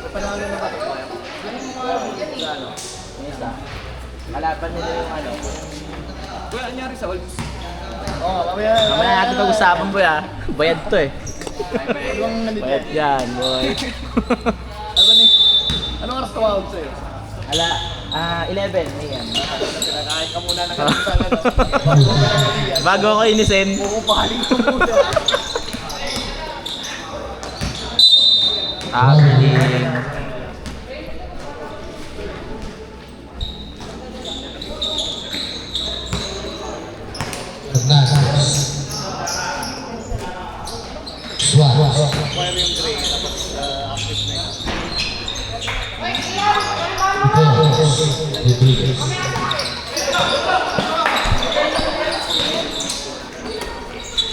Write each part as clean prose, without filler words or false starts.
Panalo na ba ito? Ano? Isa. Kalaban nila yung ano. Wala nangyari sa Wolves. Oo, mamaya. Mamaya natin pag-usapan boy ah. Bayad to eh. Ibang nandito. Bayad yan boy. Ano ni? Anong oras tumawag sa'yo? 11 ayan. Kinakain ka muna ng kapital. Bago ako inisin. Pukupaling ko muna. Tagging.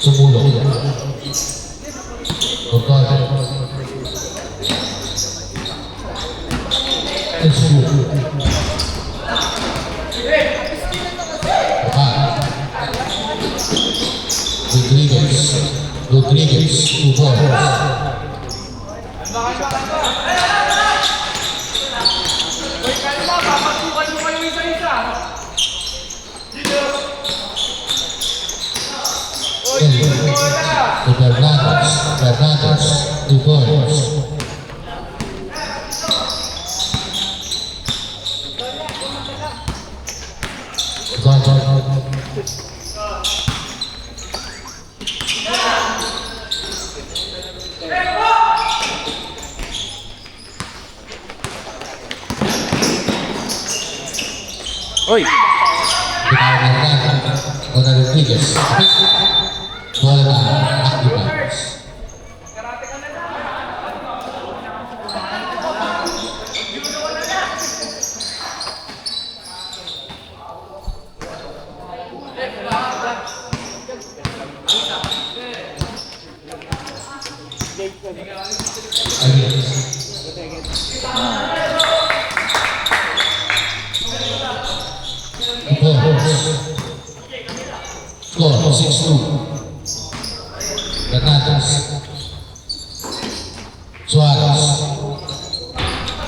Tumulong. Rodriguez, 2 balls. Fernandez, 2 balls. Uy! Ona Rodriguez. Bola na activates. Score 6-2. Fernandez. Suarez.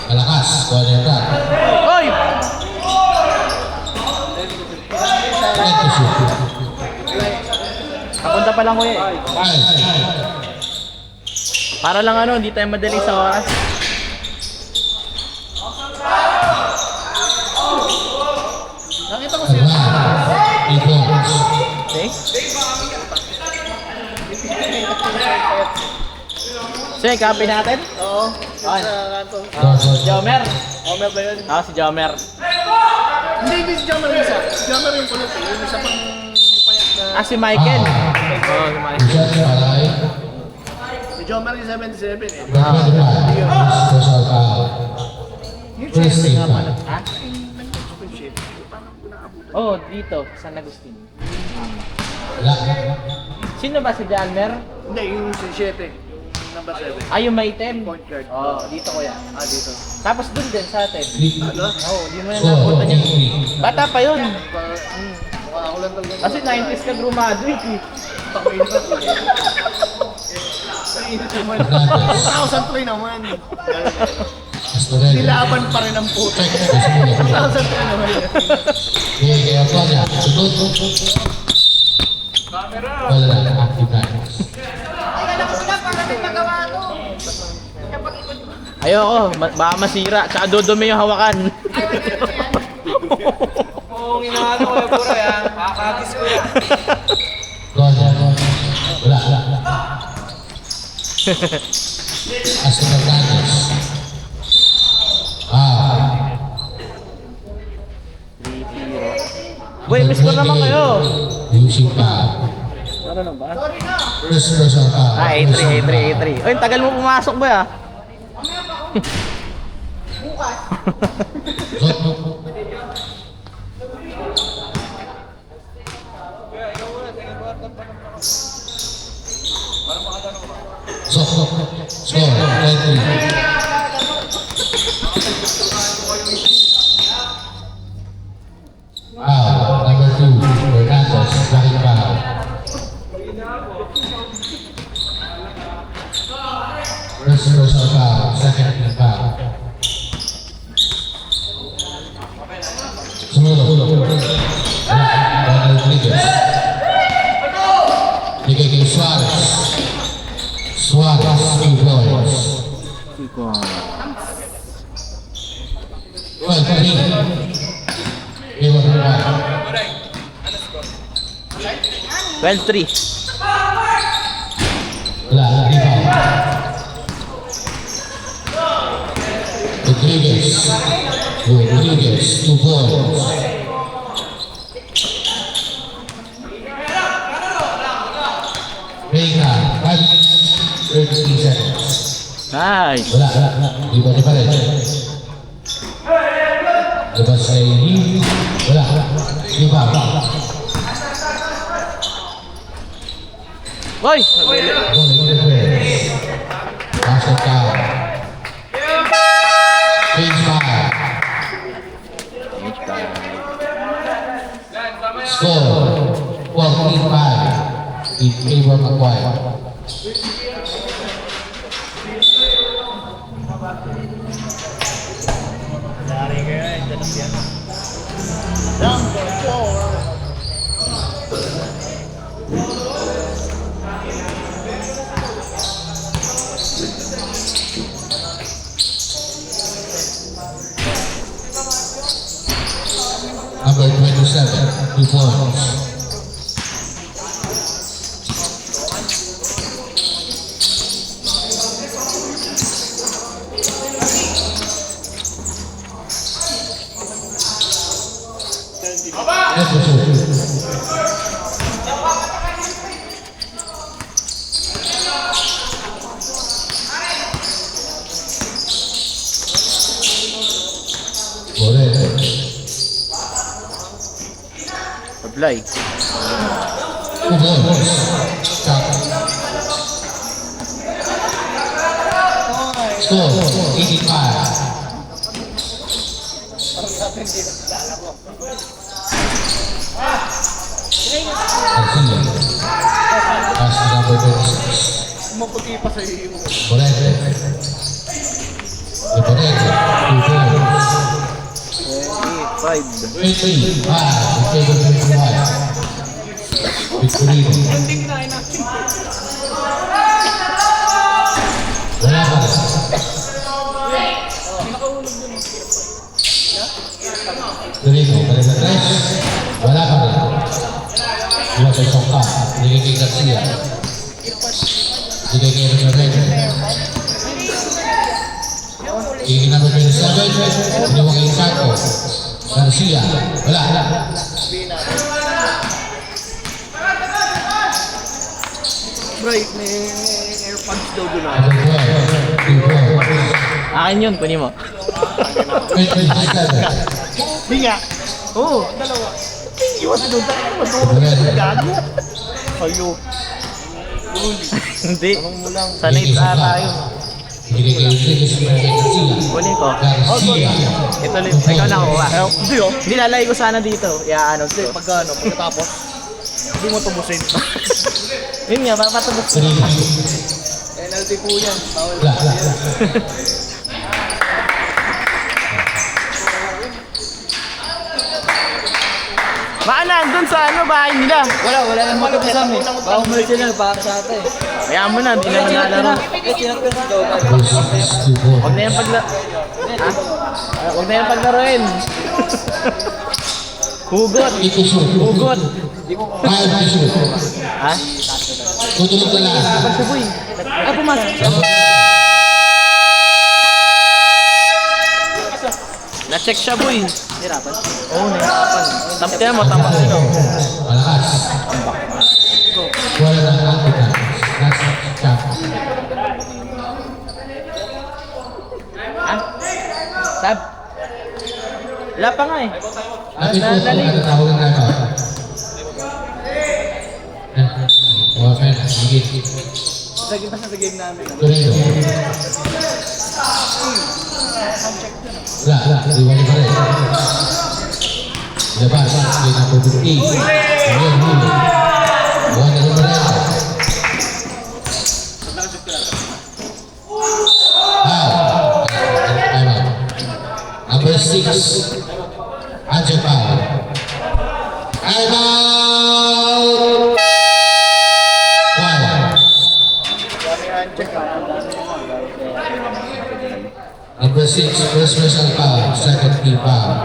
Malakas. Corner back. Uy! Right to shoot. Papunta pa lang ko eh. 5. Para lang ano, hindi tayo madali sa oras. Nakita ko siya. Fernandez. 8 balls. Okay? So, yung copy natin? Oo. Ay. Sa kanto. Si Jomer. Homer ba yun? Si Jomer. Hindi si Jammer yung isa. Si Jammer yung kulot eh. Yung isa pang payat na... Si Michael. Oh, si Michael. Shot Palay. Si Jammer yung 77 eh. Special foul. Yung First siyempre team nga foul. pala. Ha? Yung shit. Paano ko naabutan? Oh, dito. San Agustin. Wala. Sino ba si Jalmer? Hindi, yung 7. Number 7. Yung may 10. Point guard. Oh, dito ko yan. Dito. Tapos dun din sa atin. Ano? Oh, di mo na Score napunta niya. 8-3. Bata pa yun. Mukha ako lang talaga. Kasi 90s ka graduate eh. Pakuinit ako eh. Pakuinit naman. Fernandez. 2003 naman. Astorel. Nilaban pa rin ang puto. Sumunod. 2003 naman. Kaya Antonia. Sunod. Wala na activates. Ayoko, baka masira. Tsaka dudumi yung hawakan. Oo, inaano ko yung puro yan. Kakagis ko yan. Wala. Aston Fernandez. Boy, miss ko naman kayo. Using foul. Ano na ba? First personal foul. A3. Uy, tagal mo pumasok ba ah? Score 9-3. Foul, number 2, Fernandez, second foul. First personal foul, second team foul. Sumunod. Wala, Rodriguez. Bigay kay Suarez. Suarez, 2 points. 12-3. Iwan ng ball. 12-3. Wala, rebound. Rodriguez, 2 points. Vega, 33 seconds. Nice. Wala. Rebound pa rin. Labas ay wala. Rebound. Boy! Basket down. Phase 5. Score 14-5 in favor of Maguire. Number 27, 2 points. Apply. 2 points. Stop. Score 85. Garcia. Pass to number 26. Maputi pa sa iyo. Borete. Borete, 2 points. 5. 25 in favor of Maguire. Victorino. Wala pa rin. Victorino, balik na tres. Wala pa rin. Iwan kay Songka. Bigay kay Garcia. Bigay kay Rodriguez. Bigay kay number 27. Iniwan kay Santos. Garcia, wala. Bray, may airpods daw doon ah. Number 12, 2 points. Akin yun, kunin mo. 27. Di nga. Oo, dalawa. Iwas doon tayo. Gago. Kayo. Hindi. Sanay sa tayo. Bigay kay Rodriguez at kay Garcia. Kunin ko. Garcia. Ito ulit. Ikaw na kuha. Hindi oh. Hindi, lalagay ko sana dito. Ano to. Pagkano, pagkatapos, hindi mo tumusin. Yun nga, papatubos ko. Penalty po yan. Bawal. Wala. Baka nandun sa bahay nila. Wala nang magkakasama eh. Baka umalit sila, baka sa ata eh. Kaya mo na, hindi na nalaro. Versus 2 Huwag na points. yung Huwag na yung paglaruin. Hugot. Ito shoot. Hugot. 5 to shoot. Ha? Tutulog ka lang. Pagsuboy. Ah, pumasok. Na-check siya, boy. Hirapan. Oo, nahirapan. Tamptihan mo, tampak sino. Malakas. Wala na Africa. That's tough. Sab. Wala pa nga eh. Lapit po kung ano tawag na ito. Okay, sige. Lagi pa sa game namin. Torino. Wala. Iwan pa rin. Labas. Kaya na po 50. Ngayon, huli. Iwan na rin pa rin. number 6. Anjo foul. Time out! 1. Number 6, first personal foul, second team foul.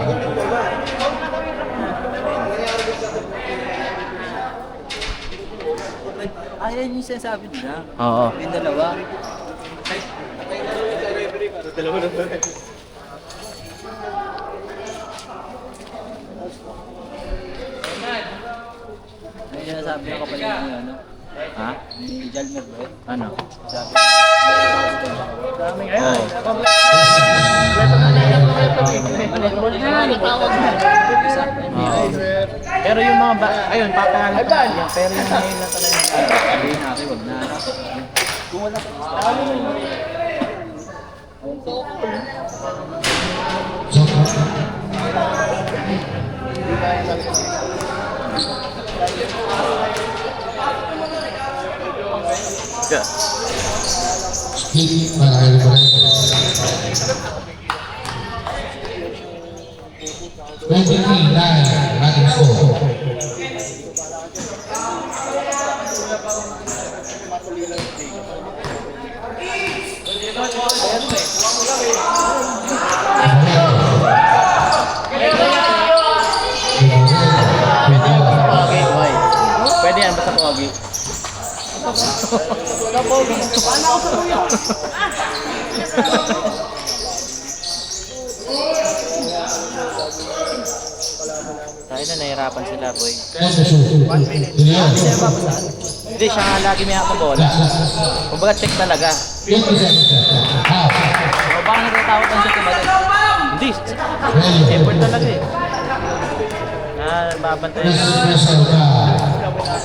Ayan yung sinasabi nila. Oo. Yung dalawa. Ayun yung sinasabi ng kapatid mo yun, ano? Ha? Ni Jalmer ba yun? Ano? Sabi. Dami ngayon. Oo. Isa. Oo. Pero yung mga ayun, papahanap na yan. Pero yung ngayon na talaga Sabihin natin, wag na. Kung wala pa. Yeah. Split para kay Lorenzo. 23-9, ating score. Pogi, boy. Pwede yan, basta pogi. Tayo na, nahirapan sila, boy. Hindi, siya nga lagi may hapang bola. Kumbaga check talaga. 20 seconds. Half. O baka nagtatawag ang siya tumalit. Hindi, effort talaga eh. Babantay First lang. personal foul,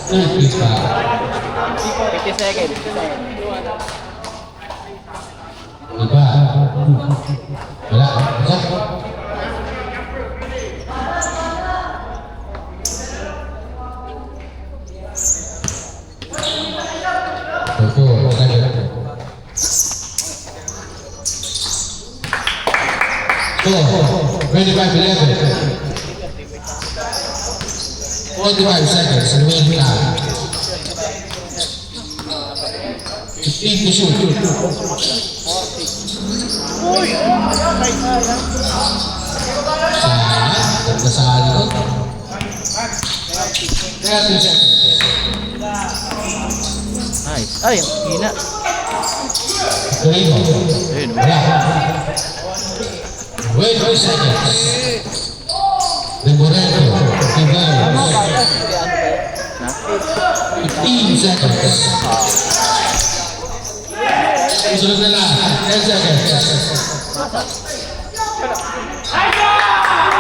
third team foul. 50 seconds. Iba. Wala. Pasok. Four, second. 25-11. 45 seconds, remaining time. 15 to shoot. Sayang, sa 30 seconds. Nice. Ay, ang hina. Tuloy mo. Ayun. Wala. Wait 2 seconds. Limoreno, Tiberos. 15 seconds. Susunod na lang. 10 seconds.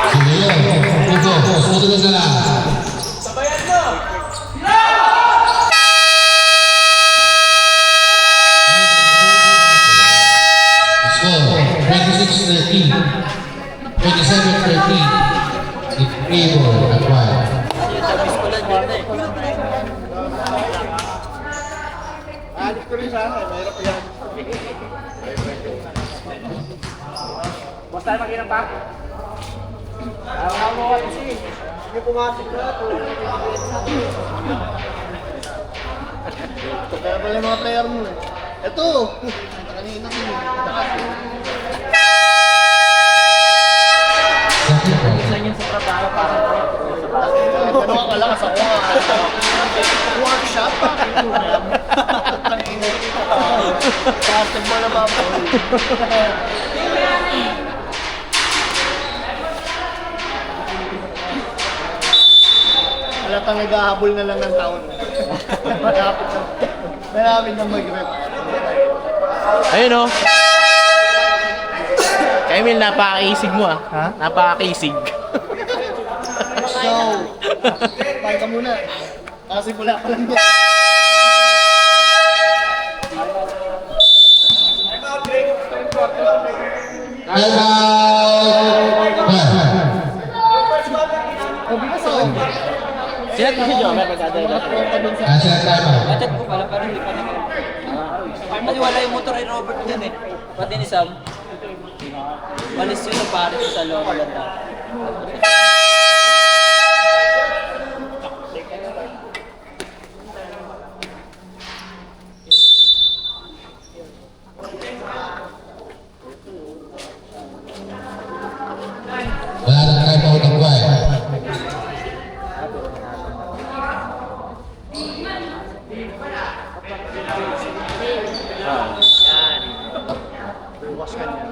Sige yun. Ito, susunod na lang. Score, 26-13. 27-13. In favor at one. Alis ko rin sana. Mahirap yan. Basta mag-inang pa. Araw mo kasi. Hindi pumasok na ito. Ito kaya pala yung mga player mo eh. Ito! Kanina ko yun. Second point. Isa yun sa trabaho para Ano ka kalakas ako nga. Workshop pa. Basketball na ba po? Halatang naghahabol na lang ng taon. Malapit na mag-rep. Ayun o. Emil, napaka-isig mo ah. Ha? Napaka-isig. So, tayo ka muna. Kasi pula pa lang yan. Time out! Sila ko si Jomer pagkadala. Nasa time out. Machat ko pala, pero hindi pa naman. Kasi wala yung motor ay Robert dyan eh. Pati ni Sam. Malis yun ang pare sa loob lang daw. Wala na kayo pa utang buhay. Yan. Bukas ka niya.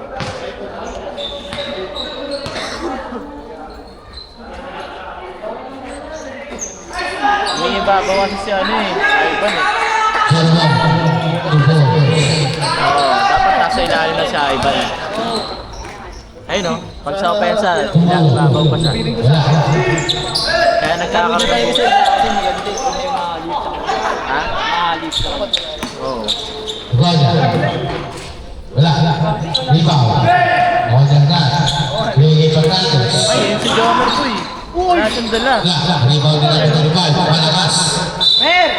May iba, bawas si ano eh. Ivan eh. Servan, Tubo. Oo, dapat nasa ilalim na si Ivan eh. Ayun o, pag sa opensa, babaw pa siya. Wala. Kaya nagkakaroon Tayo ng... sa kasi maganda ito na yung mahalip. Ha? Mahalip ka. Oo. Tugonya. Wala. Rebound. Order na. Bigay Fernandez. Ay, yun si Jomer ko eh. Wala siyang dala. Wala. Rebound nila ito rival. Malakas. Mer!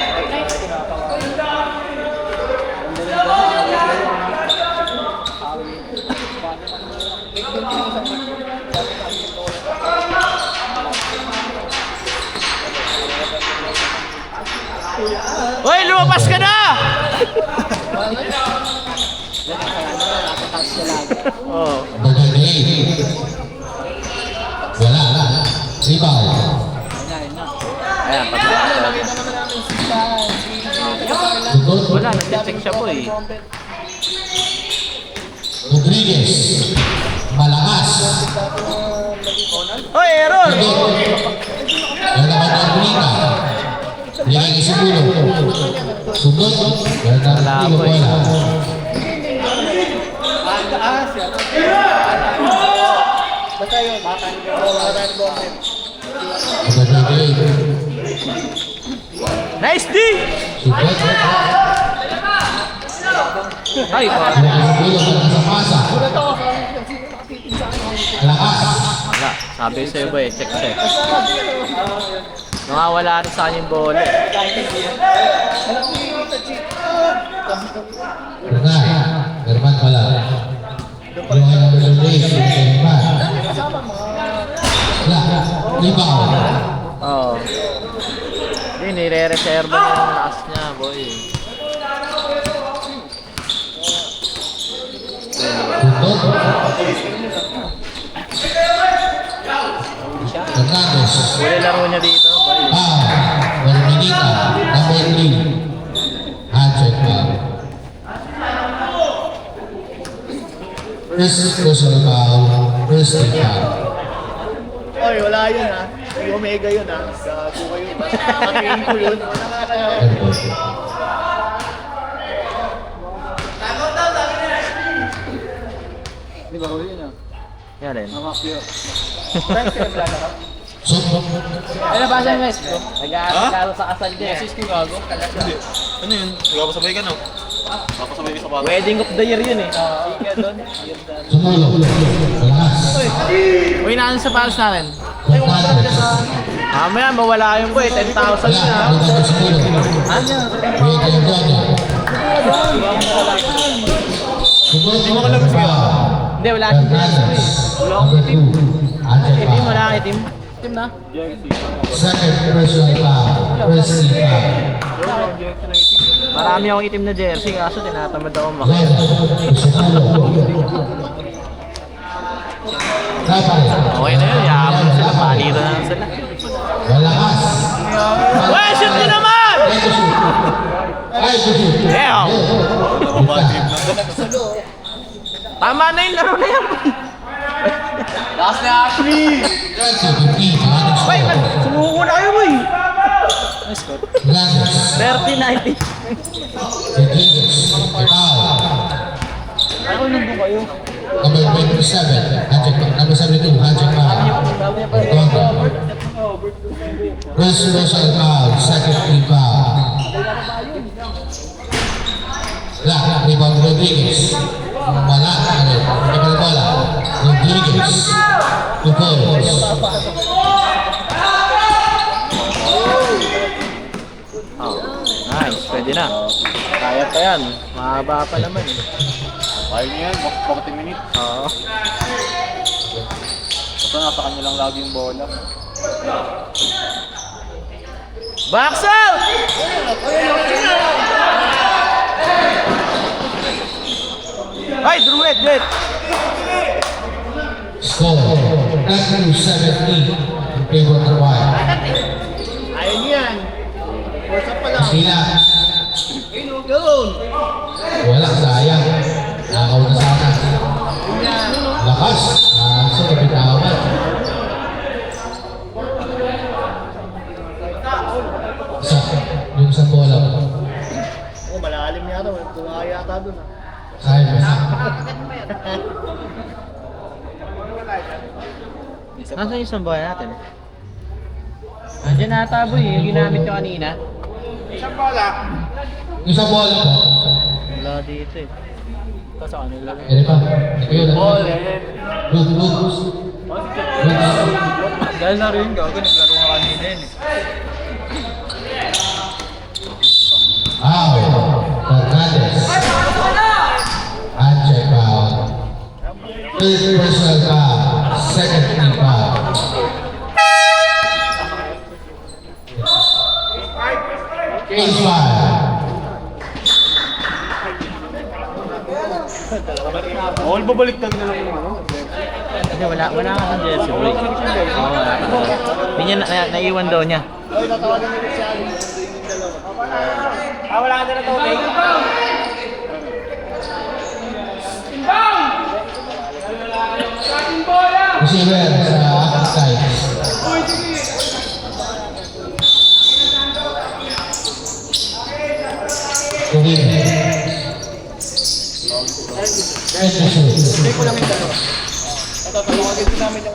Hoy, lumabas ka na! Oo. Order na 8. Wala. Rebound. Ayan, pag Tugot. wala, nag-check siya po eh. Rodriguez. Malakas. Hoy, error! Tugot. Wala naman ang Brina. Bigay ni Siguro. Tugot. Wala na ang Tilo Bola. Basta yun. Wala tayong bomber. Order na 8. Nice D! Tugot. Ay, pa. Siguro sa masa. Malakas. Wala, sabi sa'yo ba eh, check. Nawawala rin sa kanya yung bola eh. Bernard. German pala. Yung number 8. German. Wala. Rebound. Oo. Hindi, nire-reserve niya yung lakas niya, boy. Tugot. Fernandez. Huli laro niya dito, boy. Dominica. Number 3. Handshake foul. First personal foul. First team foul. Oy, wala yun ha. Yung Omega yun ha. Gago kayo. Patingin ko yun. Third quarter. Di ba huli na? Yan rin. Makakyo. So, Ay, nabasa yung message ko. Nag-aaral sa kasal niya. Message ko gago. Ano yun? Nagpapasabay ka no? Nagpapasabay ka sa bago. Wedding of the year yun eh. Ika doon. sumulo. Malakas. Uy, naan sa palos natin. Fernandez. Mamaya, mawala yung boy. 10,000 Wala. na. Rebound sumulo. Wait, yung Donya. Tugot. Foul. Hindi, wala siyang Fernandez. Wala akong Number 2. Handshake itim, foul. wala kang itim. Itim na. Second personal foul. First team foul. Marami akong itim na jersey, kaso tinatamad ako Donya. makita. Sumulo. Dapat. Okay na yun, yaman sila. Panito na lang sila. Malakas. Uy, shoot nyo naman! Ay, to shoot. Ay, to shoot. Damn! Nababadrip na. Tama na yung laro na yan. Last na Ashley! 15. Managed Uy, score. sumuko na kayo boy. Fernandez. 30-90. Rodriguez. Foul. Ako nandun kayo. Number 27. Handshake foul. Number 72. Handshake foul. Tonga. First personal foul. Second team foul. Wala. Rebound Rodriguez. Wala. Hindi pa na bola. Rodriguez. Two goals. Oh, nice. Pwede na. Kaya pa yan. Mahaba pa naman eh. Kaya niya yan, 40 minutes. Oo. Basta nasa kanya lang lagi yung bola. Box out! Ay, Drew it, do it! Score 10-17 in favor of the Wild. Ayun yan. Force up pa lang. Sila, Yun. wala, sayang. Nakakaw na sana. Lakas. So, nabitawan. Yung sa bola mo. Oh, malalim yata. Tumaha yata dun ah. Kaya mo na. Nasaan yung isang buhay natin? Andiyan nata boy, yung ginamit nyo kanina. Yung sa bola mo. Wala dito eh. Sa kanila. Ano pa? Ayun. Good, good. Good. Dahil na rin, gago, naglaro nga kanina yun eh. Fernandez. Uncheck foul. Third personal foul. Second team foul. Case foul. All babaliktad na lang yung ano. Kasi wala ka ng jersey boy. Oo, wala ka. Hindi niya naiwan daw niya. Oy, natawagan nila si Ali. Wala ka na tubig. Receiver sa outside. Tugin.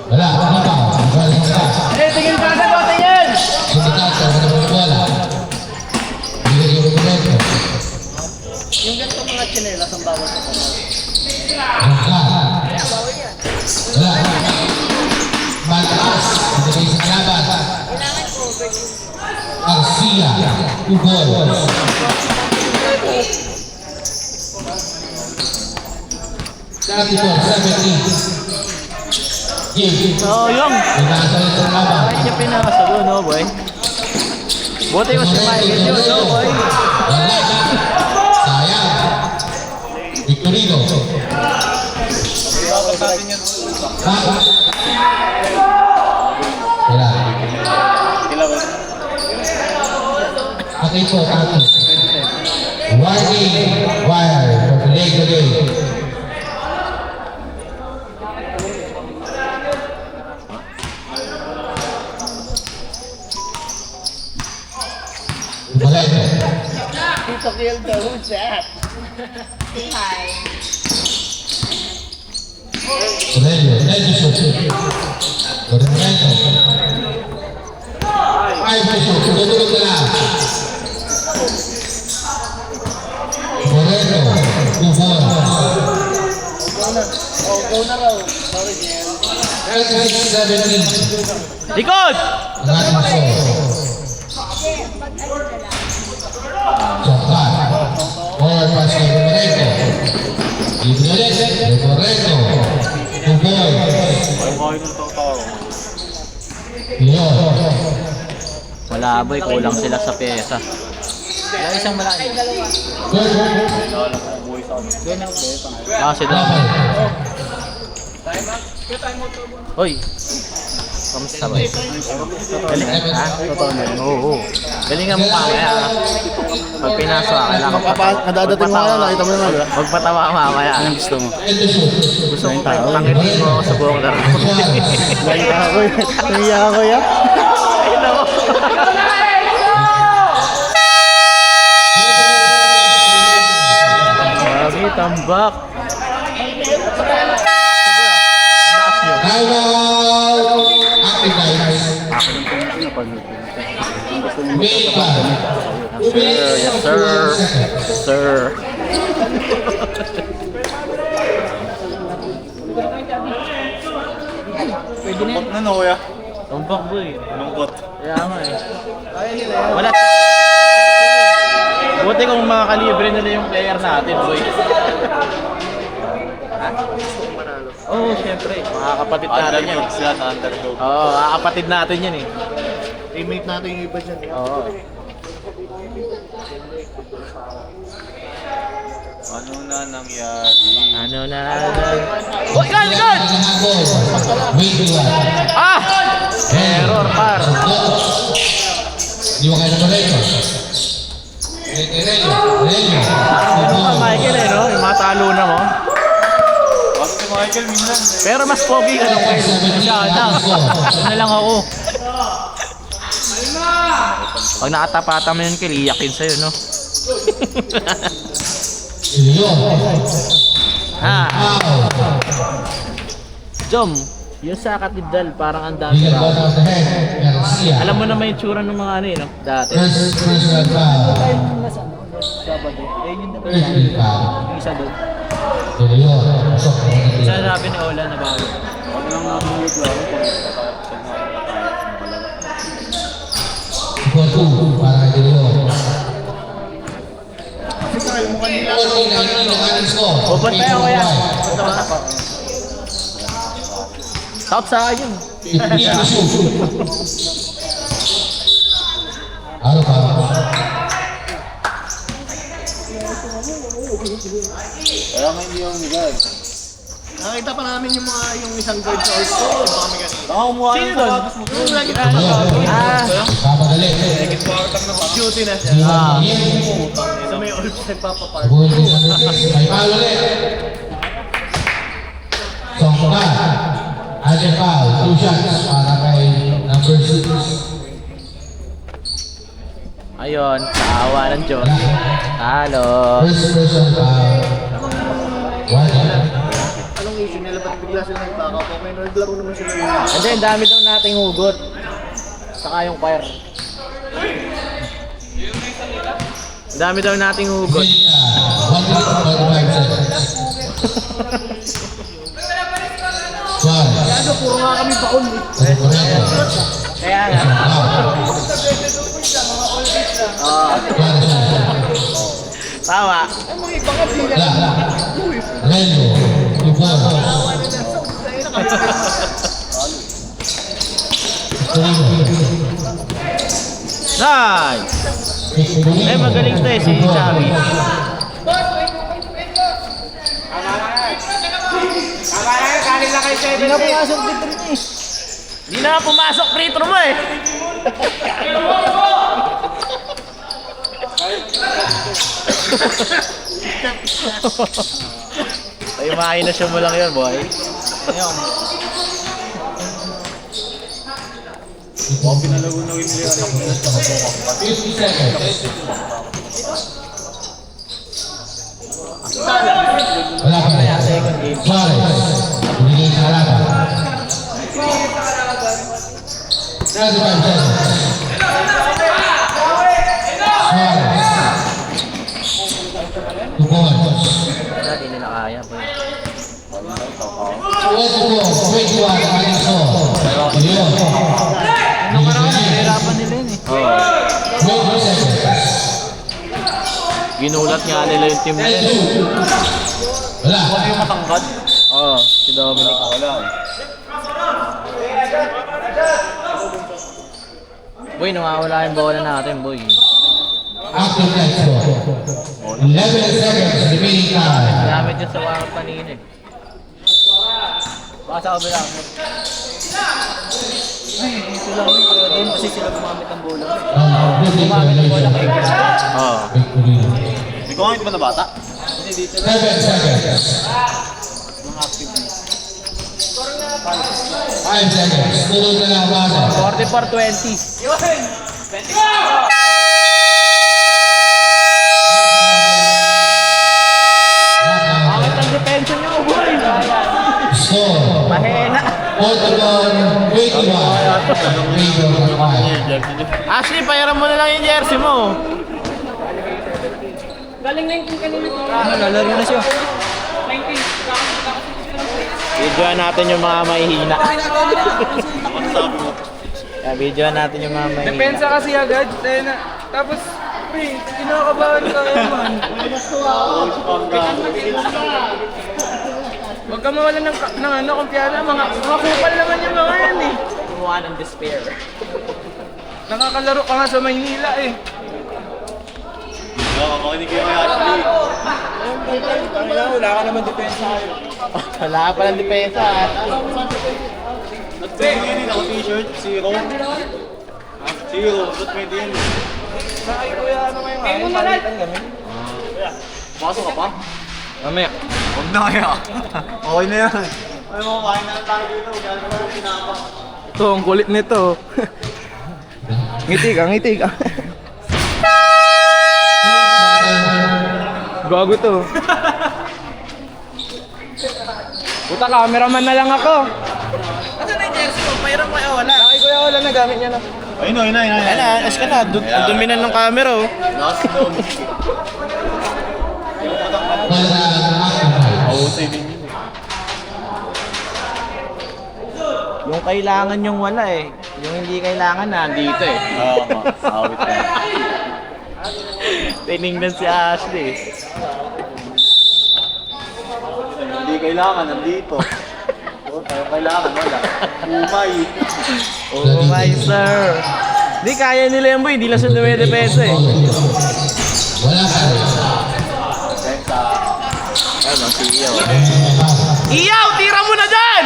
Wala, wala pa. Wala pa. Tingin ka sa bote yan! Sindikat sa mga bola. Bigay yung rumunento. Yung ganito mga chinelas ang bawal sa kamay. Rungkat. Wala. Malakas. Binigay sa kalaban. Garcia. Ugol. Tatipon, 17. Game. Oo, yung. Pinasal sa kalaban. Bakit niya pinakasago, no boy? Buti ko si Michael yun, no boy? Wala. Sayang. Victorino. Wala. Okay po, Tato. Warning wire for delay the game. Valente. Tito Kildo, who's that? Aurelio, Edison. Lorenzo. Ay, Beso, tutulog na lang. Moreno, Ubon. Oh, go na raw. Sorry, Jen. 36-17. Likod! Ang ating score. Sokal. Forward pass kay Moreno. Dito ulit. Moreno. Tuboy. Kayo ng tao. Leon. Wala boy, kulang sila sa pyesa. Wala isang malaki. Good. Kasi daw. Rafael. Hoy! Kamusta boy? Galing ha? Totoo na. Oo. Galingan mo mamaya ha? Pag pinasok ka, kailangan Nadadating mo nga, nakita mo naman, di ba? Magpatawa ka mamaya. Anong gusto mo? Edison. Gusto mo pangitin mo ako sa buong laro. Nakita ako eh. Nahiya ako yan. Ayun ako. Grabe, tambak. Time out. Active guys. Main pa. Yes sir. Sir. Pwede na na, Noya. Tambak boy. Lungkot. Kaya nga eh. Wala. Buti kung mga kalibre nila yung player natin boy. Oo, oh, syempre. Mga kapatid natin yan. Underdogs yan, underdog. Oo, mga kapatid natin yan eh. Teammate natin yung iba dyan. Oo. Ano na nangyari? Ano na? Uy, gun! Gun! Ah! Error, par. Di ba kayo na rin? Relyo. Ano ka, Michael eh, no? Yung mga talo na mo. Kasi si Michael minsan. Pero mas pogi ka nung kayo. Ano na lang ako. Pag nakatapatan mo yun, Kel, iyakin sa'yo, no? Ha? Jom, yung sa katedral, parang ang dami ba? Alam mo naman yung tsura ng mga ano eh, no? Dati. Sabado. Eh, yun naman yung isa doon. Isa sabi ni Ola na bago. Huwag lang namulit lang. Open tayo kaya. Top sa akin yun. Ano pa? Kaya nga hindi yung guys. Nakita pa namin yung mga yung isang guard sa Orso. Yung mga may ganito. Baka kumuha Sino yung doon? sapatos mo. Yung lagi pa Papadali. duty na siya. Ah. So may Orso nagpapapark. May foul ulit. Songka. Aja foul. 2 shots para kay number 6. Ayun, kaawa ng Diyos. Talo. First person foul. 1. Anong issue nila? Ba't bigla sila nagtaka po? May naglaro naman sila yun. And then, dami daw nating hugot. Saka yung fire. Dami daw nating hugot. 1 minute and 45 seconds. Ano, puro nga kami baon eh. Kaya nga. Tama. Relyo. Nice! Eh, magaling to eh, si Xavi. Hindi na pumasok free throw mo eh. Hindi na pumasok free throw mo eh. Ay, mahinasya mo lang yun, boy. Ayun. Pinalagunawin nila yung anak nila. 50 seconds. Wala pa na. Suarez. Binigay sa harapan. 35 seconds. Suarez. 2 points. Hindi nila kaya, boy. 21, Alisson. Yun. Nung araw, nahihirapan nila yun eh. 20 seconds. Ginulat nga nila yung team nila. Wala. Yung matangkad. Oo, si Dominic. Wala. Boy, nawawala yung bola natin, boy. After that score. 11 seconds remaining time. Gamit yun sa warang kanina eh. Baka sa kabila. Sila doon kasi sila gumamit ng bola. Gumamit ng bola kay Oo. Hindi ko nga ito ba na bata? 7 seconds. Mga active na. 5 seconds. Tulog na lang basa. 44-20. Bakit ang depensa niyo, boy? Score. Mahena. Portugal 21. Pedro 5. Ashley, payaran mo na lang yung jersey mo. Galing na yung kanina ko. Lalaro na siya. 19. Videoan natin yung mga mahihina. Videoan natin yung mga mahihina. Depensa kasi agad. Tapos, pre, kinakabahan ka naman. Pagka mawalan ng ano, kumpiyansa, mga kupal naman yung mga yan eh. Kumuha ng despair. Nakakalaro ka nga sa Maynila eh. Oo, makinig kayo kay Ashley. Wala ka naman depensa kayo. Wala ka palang depensa. At sa inyo yun, ako t-shirt, zero. Zero, ba't pwede yun? Sakay kuya, ano ngayon? Kayo mo na lang. Pasok ka pa? Mamaya. Huwag na kaya. Okay na yan. Ay mo, kain na lang tayo dito. Gano'n na lang pinapa. Ito, ang kulit nito. Ngiti ka. Gago to. Puta, cameraman na lang ako. Asan na yung jersey mo? Mayroon mo wala. Nakay kuya, wala na gamit niya na. Ayun o, ayun na. As ka na, ang dominan ng camera oh. Last doon. Oo, saving yun. Yung kailangan yung wala eh. Yung hindi kailangan nandito eh. Oo, awit na. Tinignan si Ashley. Hindi kailangan, nandito. Oo, tayo kailangan, wala. Umay. Oh my sir. Hindi kaya nila yan boy, hindi lang sila dumedepensa eh. Wala ka rin. Pensa. Ano, si Iyaw. Iyaw, tira mo na dyan!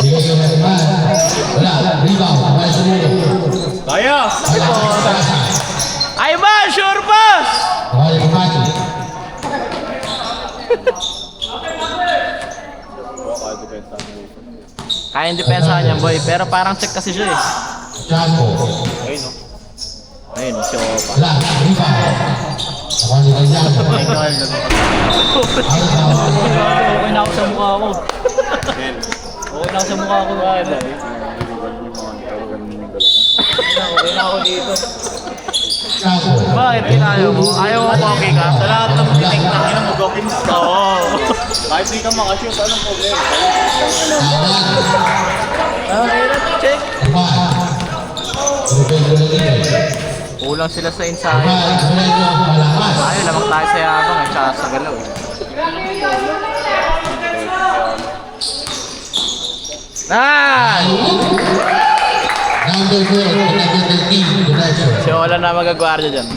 Sige, sige, naman. Wala, rebound. Wala sa mulo. Kaya! Wala, pasa. Ay ba, sure pass! Okay, kumati. Kaya yung depensa niya boy, pero parang check kasi siya eh. Chaco. Ayun, si Opa. Wala, rebound. Ako ni Kajako. Okay na ako sa mukha ko. Okay na ako sa mukha ko. Okay na ako dito. Chaco. Bakit kinayo mo? Ayaw mo okay ka? Sa lahat ng titig na ina mo, gawins ka. Oo. Kahit di ka makashoot, anong problema? Okay na, check. Malakas. Kulang sila sa ensayo. Malakas. Ayaw, lamang tayo sa yabang eh, tsaka sa galaw eh. Nice! Number 4, number 13, connection. Si Ola na magagwardiya dyan.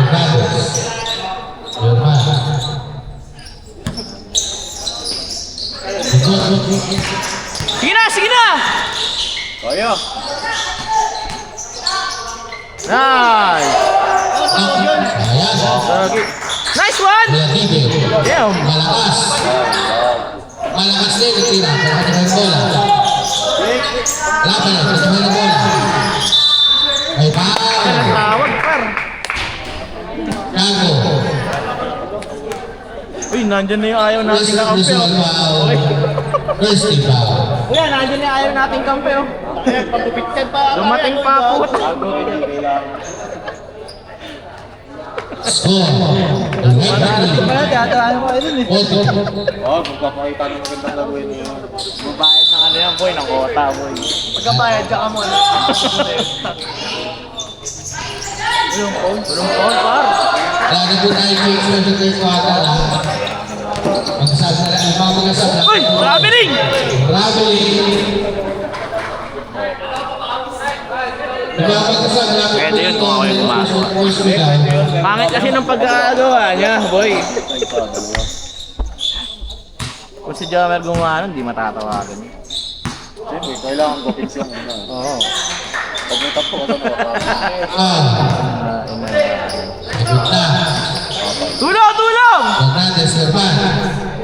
Mercados. Yorman. Sige na, sige na! Kaya! Nice! Ayan. Sagi. Nice one! Creative. Damn! Malakas. Malakas din ang tira. Pagkakita ng bola. Laban. Pagkakita ng bola. Ay, foul. Tawag, par. Chaco. Uy, nandyan na yung ayaw natin First kakampi result oh. foul. First team foul. Kuya, nandyan na yung ayaw nating kampi oh. Dumating pa ako. Score. Ano ko dun eh. Otto. Oo, magpapakita ng magandang laguin niyo. Babayad ng ano yan boy, ng kota boy. Pagkabayad ka ka muna. Yung phone par. Lagi po tayo change na sa third quarter. Magsasara. Magsasara. Uy, traveling! Pwede yun kung ako yung pumasok. Pangit kasi ng pagkakagawa niya, boy. Kung si Jomer gumawa nun, di matatawagan. Siyempre, kailangan ko fix yung una. Oo. Pag may tapo, ano ba? Ikot na. Tulong, tulong! Fernandez Herman.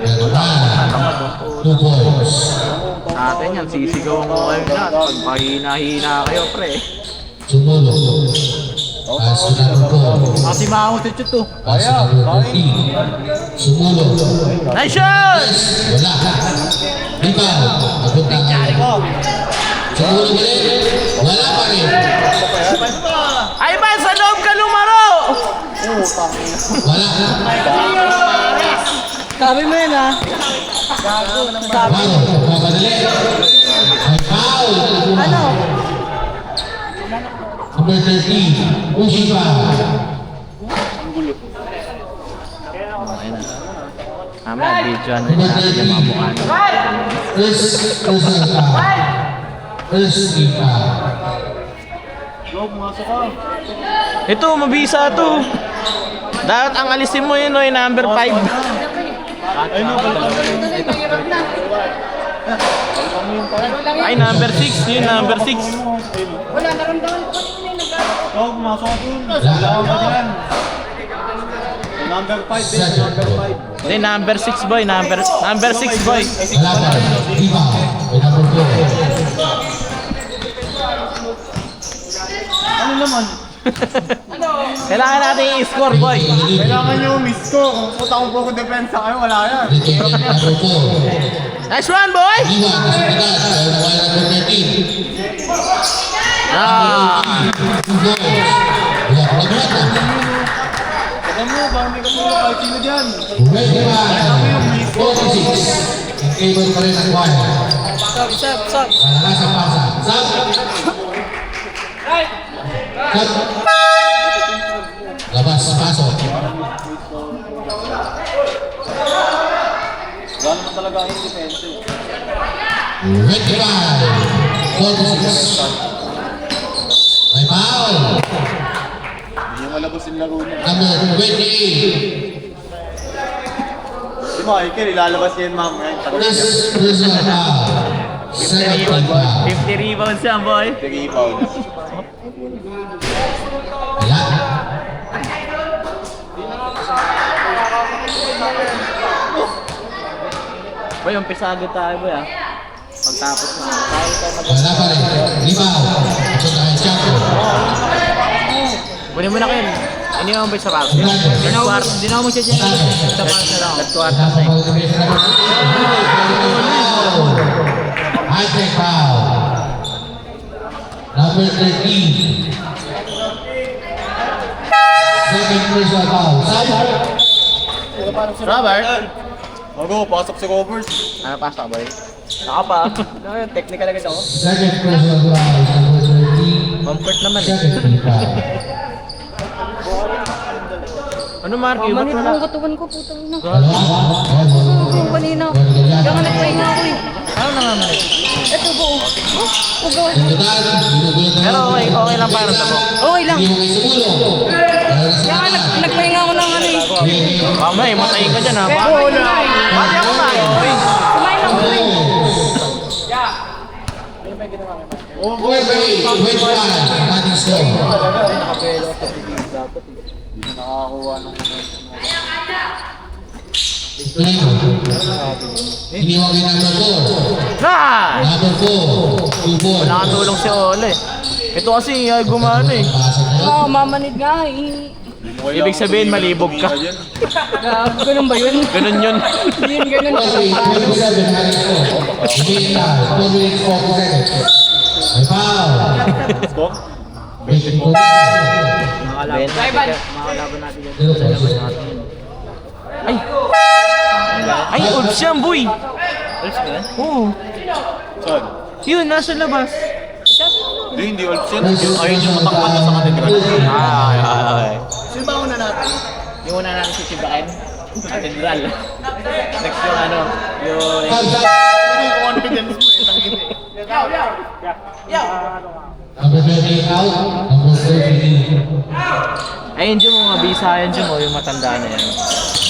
Herman. 2 points. Sa atin yan, sisigaw mo kayo na. Pag mahina-hina kayo, pre. Sumulo. As to number 4. Kasi maungot yung to. As to number 13. Sumulo. Nice shot! Wala. Rebound. Napunta ka. Sumulo ba rin? Wala pa rin. Ay ba, sa loob ka lumaro! Wala. Sabi mo yan ha. Wow. Mamadali. Ay, foul. Ano? Number 13, Usipa. Ayun na. Mamaya, videoan din natin yung mga mukha nyo. Usipa. Ito, mabisa to. Dapat ang alisin mo yun, yung number 5. Ay, number 6. Yun, number 6. Wala, naramdaman ko kanina yung nag-aaral. Oo, pumasok ka dun. Wala ka dyan. Number 5 din, number 5. Hindi, number 6 boy. Number 6 boy. Laban, Lima, by number 4. Ano naman? Kailangan natin i-score boy. Kailangan nyo miss ko. Kung puta ko po depensa kayo, wala yan. Number 4. Nice run boy! Lima, Kasipitas, by number 13. Ah! Sugo. Wala ko na. Alam mo, bang may kamula kahit sino dyan. 45, 46. Ang cable pa rin ang wire. Sab. Nasa pasa. Sab. Cut. Labas, pasok. Wala naman talaga ang defense. 25, 46. May foul. Hindi yung malabos yung laro niya. Number 28. Di ba, Michael, ilalabas niya yun mamaya. First personal foul. Second team foul. 50 rebounds yan boy. The rebound. Wala. Boy, umpisado tayo boy ah. Pagtapos na tayo Wala pa rin. Limaw. Ito tayo champion. Kunin mo na kayo. Iniwan ba sa box? Hindi na ako mag-check yan. Sa box na lang. At kwarta na eh. High-tech foul. Number 13. Second personal foul. Robert? Mago, pasok si Covers. Ano pasok boy? Saka pa. Technical agad ako. Second personal foul. Number 13. Comfort naman eh. Second team foul. Ano Marky? Ba't Manit wala? mo ang katawan ko, putang ina. Dalawa. Yung kanina. Kaya nga nagpahinga ako eh. Ano nangamanit? Ito buo. Ugaw. Ang total, binubuyan na Pero okay lang para sa mo. Okay lang. Hindi mo kayo sumulo. Kaya nga nagpahinga ako ng ano eh. Mamay, matayin ka dyan ha. Kaya Bakit? wala. Bakit ako na? Kumain lang ko eh. Oh, Boy, 21. Nothing score. Hindi na nakakakuha ng Iniwan kay number 4. Na! Number 4. 2 ball. Wala kang tulong si Ole. Ito kasi ay gumano eh. Pasok na yun. Oo, mamanid nga eh. Ibig sabihin malibog ka. Ganun ba yun? Ganun yun. Yun, ganun. 27, nothing score. Game time. 4 minutes 40 seconds. May foul. Stop. 24. Ivan. Zero points. Ay! Ay, Ulfs yan boy! Ulfs ba? Oo. Saan? Yun, nasa labas. Hindi Ulfs yan. Ayun yung matakpan niya sa katedral. Ay. Sino ba una natin? Yung una natin si Chibaen. Katedral. Next yung ano, yung... Confidence mo eh. Number 28 out. Number 30. Ayun dyan mga bisayan dyan mo, yung matanda na yan.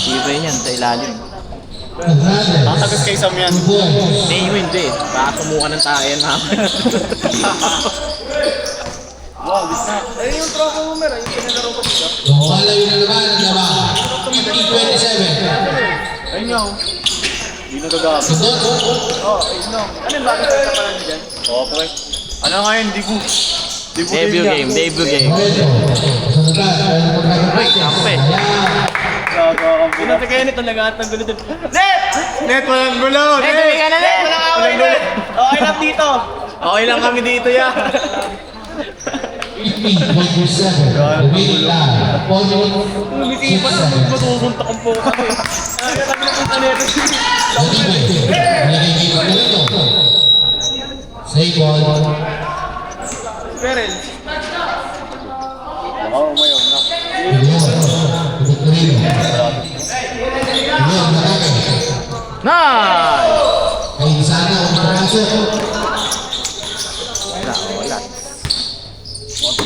Ibay niyan sa ilalim. Andrade. Tatagas kay Sam yan. 2 points. Hindi yun, hindi. Baka sumuka ng tayan namin. Wow, gitna. Ayun yung tropa mo, Mer. Yung pinalaro ko dito. Yung malayo na naman ang laban. 50-27. Ayun nga. Hindi nagagamit. Sundot. Ano yung bakit sa pala niyo dyan? Oo, pre. Ano nga yun? Dibu. Debut game, debut game. Moreto. Kasunod na. Ay, kampe. Pinatagay nito talaga at ang gulo dito. Net, walang gulo! Net, tuloy ka na, Net! Walang away, Net! Okay lang dito. Okay lang kami dito, ya. 50-27. Remaining time. 4 minutes. Umisipan na, matusuntak ang buka ko eh. Sabi na punta nito. Nagiging ganito. Save ball. Perel.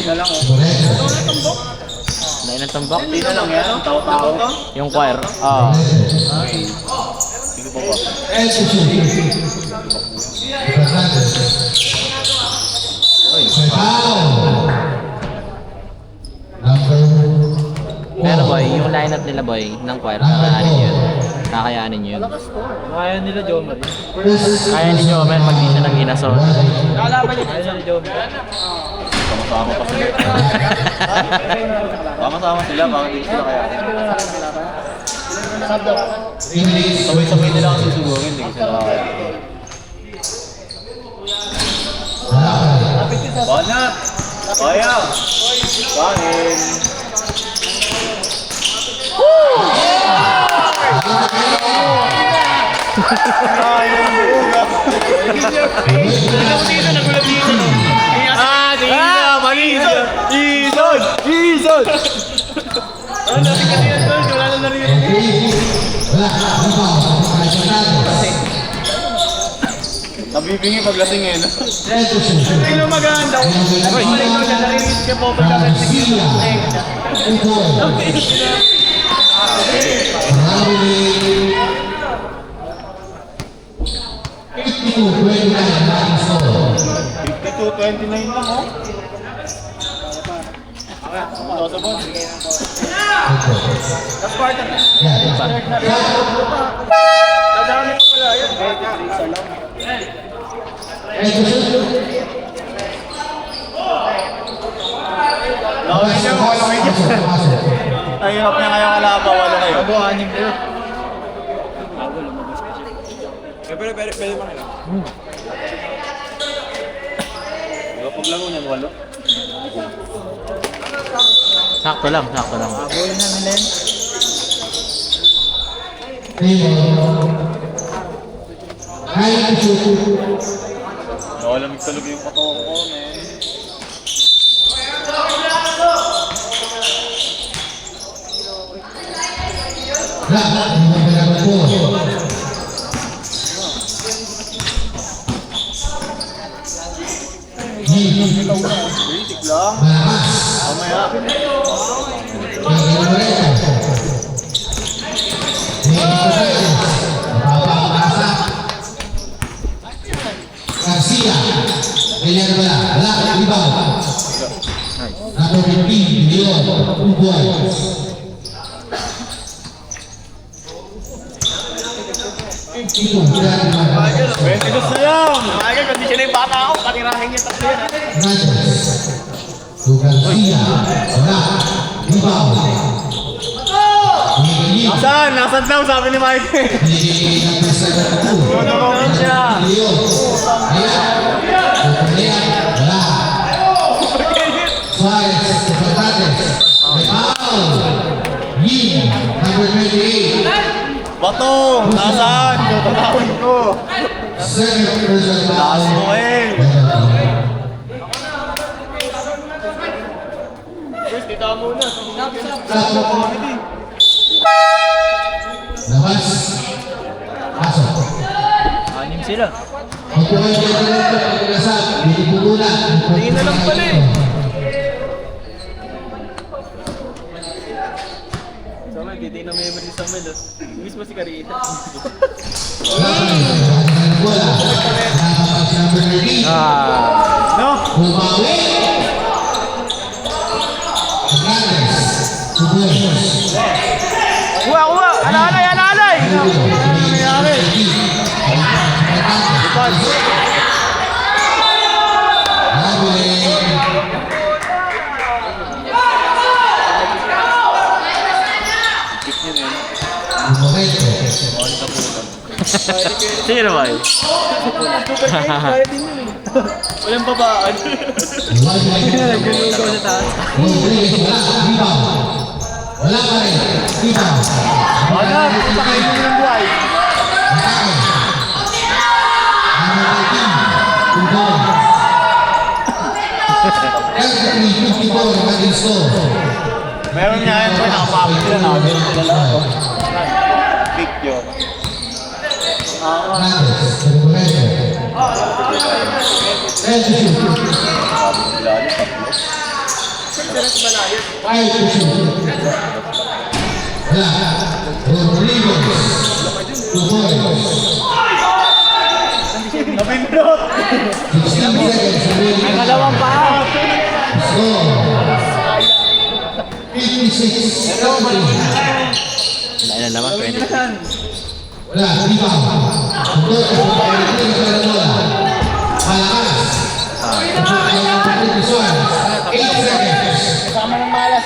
na lang oh. Lorenzo. Lain ng tumbok. Hindi na lang yan. Tao-tao. Yung choir. El Susu. Fernandez. Foul. Number 4. Pero boy, yung lineup nila boy, ng choir, kakayanin nyo yun. Kakayanin nyo yun. Kaya nila Jomar. Kaya ninyo, men, pag di siya nang inaso. Kalaban niya kaya nila Jomar. Sama-sama pa sila. Sama-sama sila, bakit hindi sila kaya? Sabay-sabay nila ang susugurin, hindi ko sila kaya. Banat! Kaya! Kanin! Nabibingi pag lasing eh, no? Hindi maganda. Narinig ka po pag $52.29 lang, oh. Nadami ko pala yun. Ang hirap niya ngayong kalaban, wala na yun. Buhanin ko yun. Pwede pa nila. Paglaro niyan, walo. Sakto lang, sakto lang. Abuhin na nila yun. Nakalamig talaga yung katawan ko, man. Basic lang. Mamaya. Garcia. Villanueva. Wala. Rebound. Number 15. Leon. Uboy. Ito. Fernandez. 22 na lang! Ay, kasi siya na yung bata ako. Patirahin niya tatlo yun. To Garcia. Wala. Rebound. Nasaan? Nasaan daw? Sabi ni Mike. Number 72. Ano siya? Leon. Wala. Suarez. Fernandez. Foul. Yin. Number 28. Bato! Nasaan? Tutakawin ko. Second person Taas foul. mo eh. First, dito muna. Labas. Pasok. Anim sila. Magpukoy kayo ng ito. Pagkakasal. Binipugulan. Tingin na lang pala eh. Sama, hindi na memory sa Mel. Mismo si Carita. Bola. Nakapag number 13. No? Bumawi. Fernandez. Suboy. Kuha, kuha! Alalay, alalay! Sino ba yun? Walang babaan. Nagulugaw sa taas. Wala pa rin. Rebound. Ano? Pakain mo ng buhay. Number 18. Uboy. Perfectly 54 ang ating score. Meron niya yan. Nakapapit sila. Nakabit sila lang. Pick yun. Fernandez. Fernandez. El Susu. 5 to 2. Wala. Rodriguez. 2 points. Napindot! 16 seconds remaining. Dalawang pa. Score. 56. Wala na naman, 20. Wala, rebound. Sundot sa pagkakitin sa bola. Malakas. Ito 8 seconds.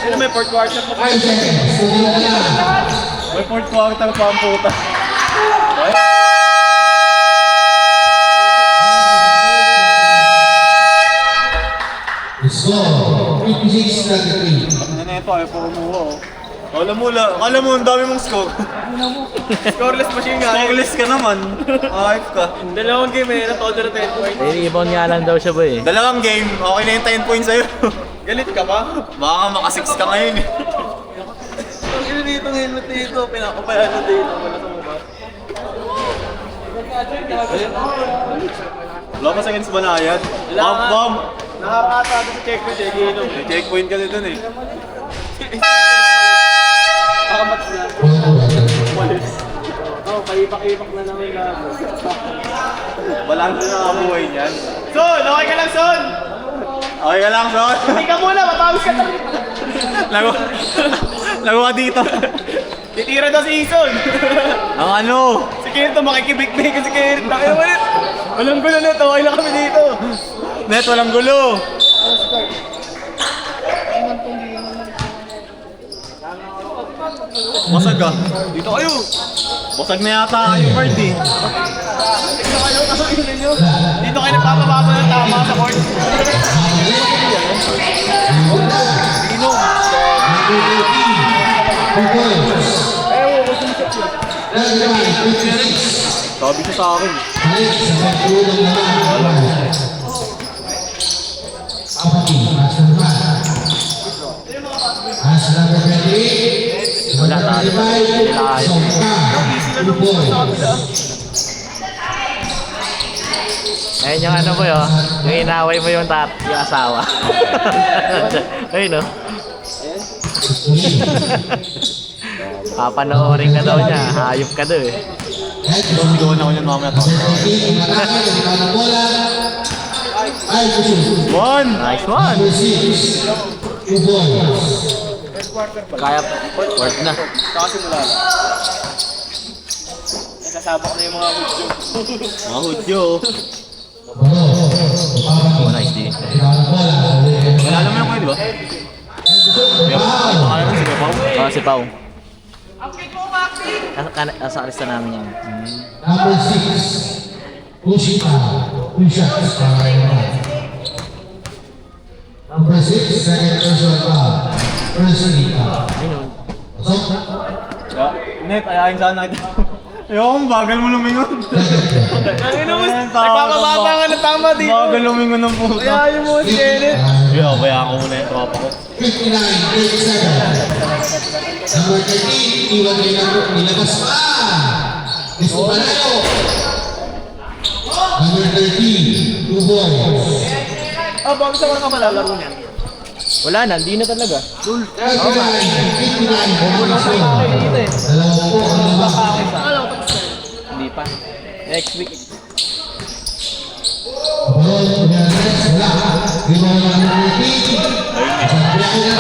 Ano may fourth quarter pa? 5 seconds. Tuloy na lang. May fourth quarter pa ang puta. Score. 56-33. Ano na ito, ayaw pa kumuha oh. Kala mo, ang dami mong score. Scoreless machine nga. Scoreless ka naman. Ayop ka. Dalawang game eh, na-todo na 10 points. Rebound nga lang daw siya, boy. Dalawang game, okay na yung 10 points sa'yo. Galit ka ba? Baka maka-6 ka ngayon eh. Ang ina dito ng helmet dito, pinakapayan na dito. Wala sa mukha. Wala pa seconds ba na yan? Wala nga. Bam! Nakakata sa checkpoint eh, ginom. May checkpoint ka dun eh. Nakamatch na. Malis. Oo, paipak-ipak na naman na. Balance na ang buhay niyan. Son! Okay ka lang, Son! Okay ka lang, Son. Hindi ka muna, matawis ka na. Lago ka dito. Titira daw si Ison. Ang ano? Si Kirito, makikibig-big ka si Kirito. Tayo mo yun. Walang gulo na ito, okay lang kami dito. Net, walang gulo. Basag ka. Dito kayo. Basag na yata kayo, Bart eh. Dito kayo nagpapababa ng tama sa court. Sabi ko sa akin. Balik sa pagtulong naman. Apati, Masterman. As number 28, Wala na. number 35, Songka, 2 points. Ayun yung ano, boy, oh. Yung inaway mo yung asawa. Ayun, no? Papanoorin ka daw niya. Hayop ka daw, eh. Sigawan ako niyan mamaya. One! Nice one. Number 6, 2 points. Kaya, worth na. Kakasimula na. Nasasabak na yung mga hudyo. Mga hudyo. Oh, nice din. Wala naman yung kayo, di ba? Baka naman si Kapaw. Oh, si Pao. Sa lista namin yan. Number 6, Kushita, 2 shots para Number 6, second person foul. First free foul. So, Net, ayahin sana kita. Ayoko, bagal mo lumingon. Ang ina mo, nagpapababa nga ng tama dito. Bagal lumingon ng puta. Kaya yung mo si Kenneth. Kaya ako muna yung tropa ko. 59-37. Number 13, iwan nilabas pa. Gusto pa na yun. Number 13, 2 points. Ah, bago sa mga malalaro niya. Wala na, hindi na talaga. 59-59. Dalawa po ang labang. Hindi pa. Next week. Abroad, Fernandez, wala. Rebound number 13.